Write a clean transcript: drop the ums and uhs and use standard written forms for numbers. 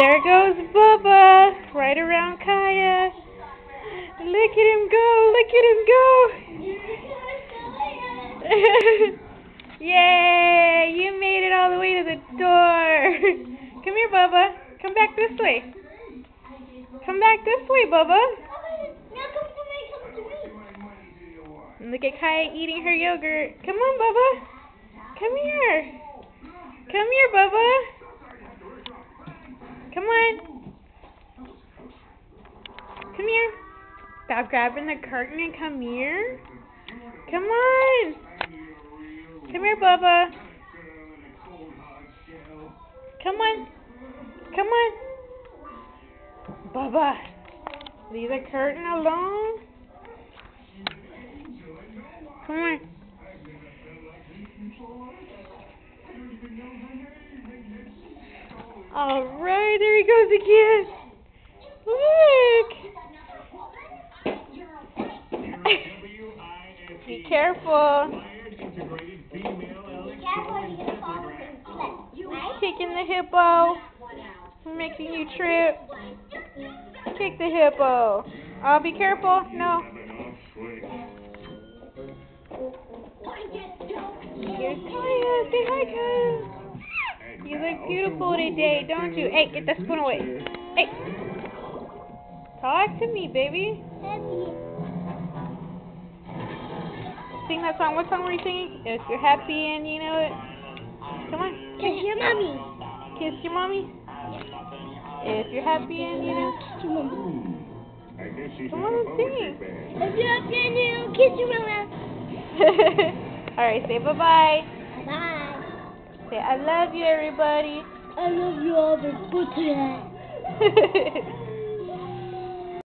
There goes Bubba, right around Kaya. Look at him go, look at him go. Yay, you made it all the way to the door. Come here, Bubba. Come back this way. Come back this way, Bubba. Look at Kaya eating her yogurt. Come on, Bubba. Come here. Come here, Bubba. Come on. Come here. Stop grabbing the curtain and come here. Come on. Come here, Bubba. Come on. Come on. Bubba, leave the curtain alone. Come on. Alright, there he goes again. Look. Be careful. Kicking the hippo. Making you trip. Kick the hippo. Oh, be careful. No. Here's Kaya. Say hi, Kaya. You look beautiful today, don't you? Hey, get the spoon away. Hey. Talk to me, baby. Sing that song. What song were you singing? If you're happy and you know it. Come on. Kiss your mommy. Kiss your mommy. If you're happy and you know. Kiss your mommy. Come on, sing. If you're happy and you know, kiss your mama. Alright, say bye-bye. Bye. Say I love you, everybody. I love you all the good.